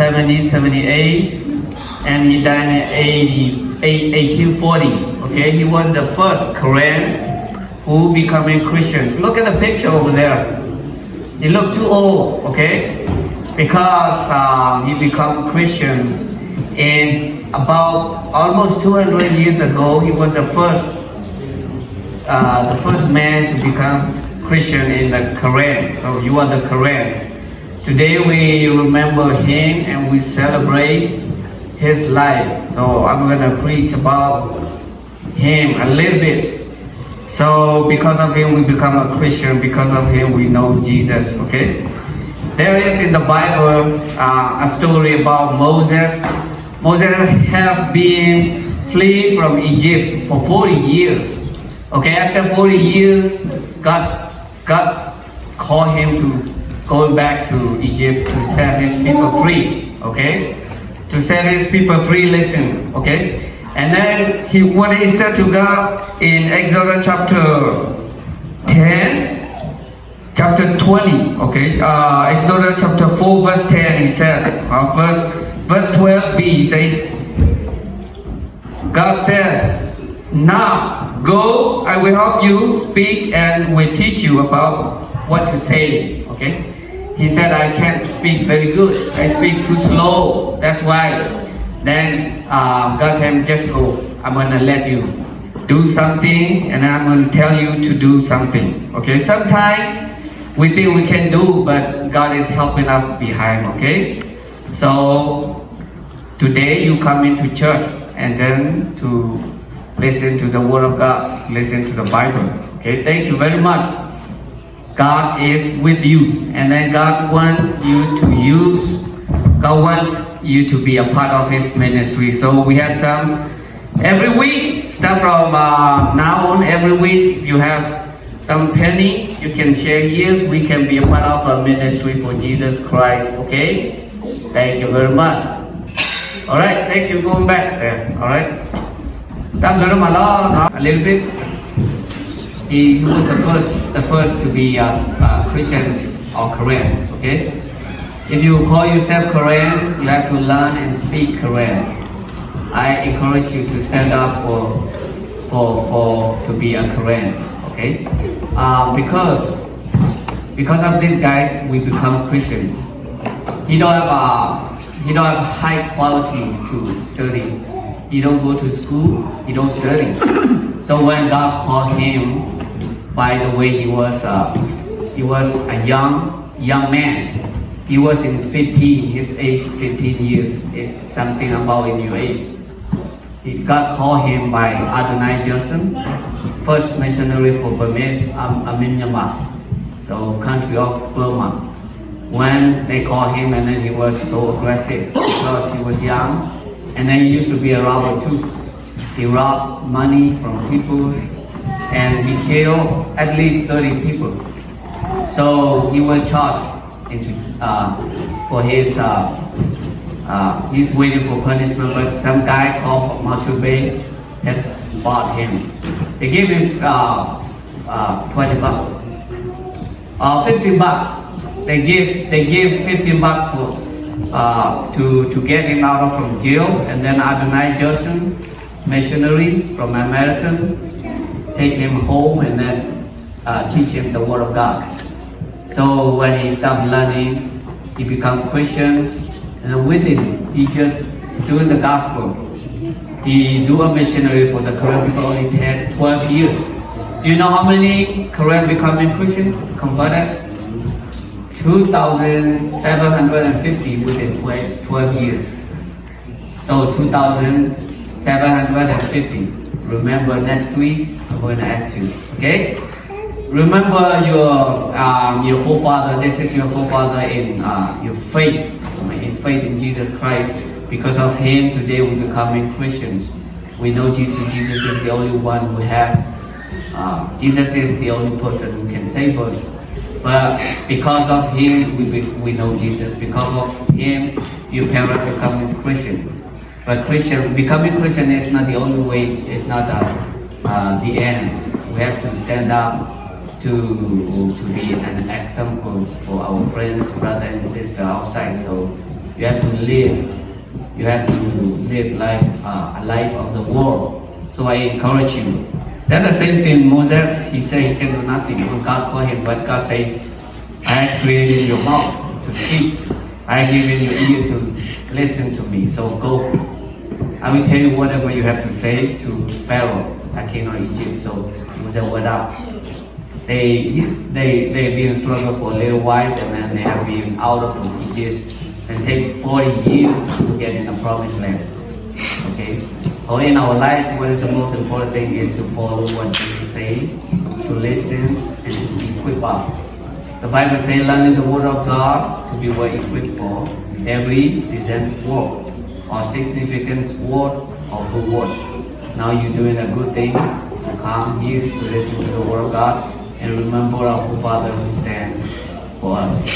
78, and he died in 1840. Okay, he was the first Korean who becoming Christians. Look at the picture over there. He looked too old, okay, because he become Christians in about almost 200 years ago. He was the first man to become Christian in the Korean. So you are the Korean. Today we remember him and we celebrate his life. So I'm gonna preach about him a little bit. So because of him we become a Christian. Because of him we know Jesus. Okay. There is in the Bible a story about Moses. Moses have been flee from Egypt for 40 years. Okay. After 40 years, God called him to go back to Egypt to set his people free. Okay. To set his people free. Listen. Okay. And then what he said to God in Exodus chapter 10, chapter 20, okay, Exodus chapter 4 verse 10, he says, verse 12b, he said, God says, now go, I will help you speak and will teach you about what to say, okay. He said, I can't speak very good, I speak too slow, that's why. Then God told him, just go. I'm going to let you do something and I'm going to tell you to do something. Okay, sometimes we think we can do, but God is helping us behind. Okay, so today you come into church and then to listen to the Word of God, listen to the Bible. Okay, thank you very much. God is with you and then God wants you to use, God wants you to be a part of His ministry. So we have some every week. Start from now on. Every week you have some penny you can share here. We can be a part of a ministry for Jesus Christ. Okay. Thank you very much. All right. Thank you. Going back there. All right. A little bit. He was the first to be Christians or Korean. Okay. If you call yourself Korean, you have to learn and speak Korean. I encourage you to stand up to be a Korean, okay? Because of this guy, we become Christians. He don't have high quality to study. He don't go to school. He don't study. So when God called him, by the way, he was a young man. He was in 15, his age 15 years. It's something about in your age. God called him by Adonai Johnson, first missionary for Burmese, Myanmar, the country of Burma. When they called him and then he was so aggressive because he was young and then he used to be a robber too. He robbed money from people and he killed at least 30 people. So he was charged for his he's waiting for punishment, but some guy called Marshall Bay had bought him. They gave him 20 bucks, 50 bucks. They give 15 bucks for to get him out from jail, and then Adonai Johnson, missionary from America, take him home and then teach him the Word of God. So when he stopped learning, he became Christian, and with it, he just doing the gospel. He do a missionary for the Korean people only 12 years. Do you know how many Koreans becoming Christian converted? 2,750 within 12 years. So 2,750. Remember next week, I'm going to ask you. Okay? Remember your forefather. This is your forefather in your faith, in faith in Jesus Christ. Because of him, today we becoming Christians. We know Jesus. Jesus is the only one who have. Jesus is the only person who can save us. But because of him, we know Jesus. Because of him, your parents becoming Christian. But becoming Christian is not the only way. It's not the end. We have to stand up to be an example for our friends, brother and sister outside. So You have to live. You have to live life, a life of the world. So I encourage you. Then the same thing, Moses, he said he can do nothing. When God called him, but God said, I have created your mouth to speak. I have given your ear to listen to me. So go. I will tell you whatever you have to say to Pharaoh, the king of Egypt. So Moses went up. They've been struggling for a little while, and then they have been out of Egypt and take 40 years to get in the promised land. Okay? So in our life, what is the most important thing is to follow what Jesus say, to listen, and to equip up. The Bible says, learning the word of God to be well equipped for every decent work or significant word or good word. Now you're doing a good thing to come here to listen to the word of God and remember our Father who stands for us,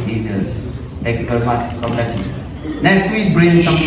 Jesus. Thank you very much. God bless you. Next week, bring some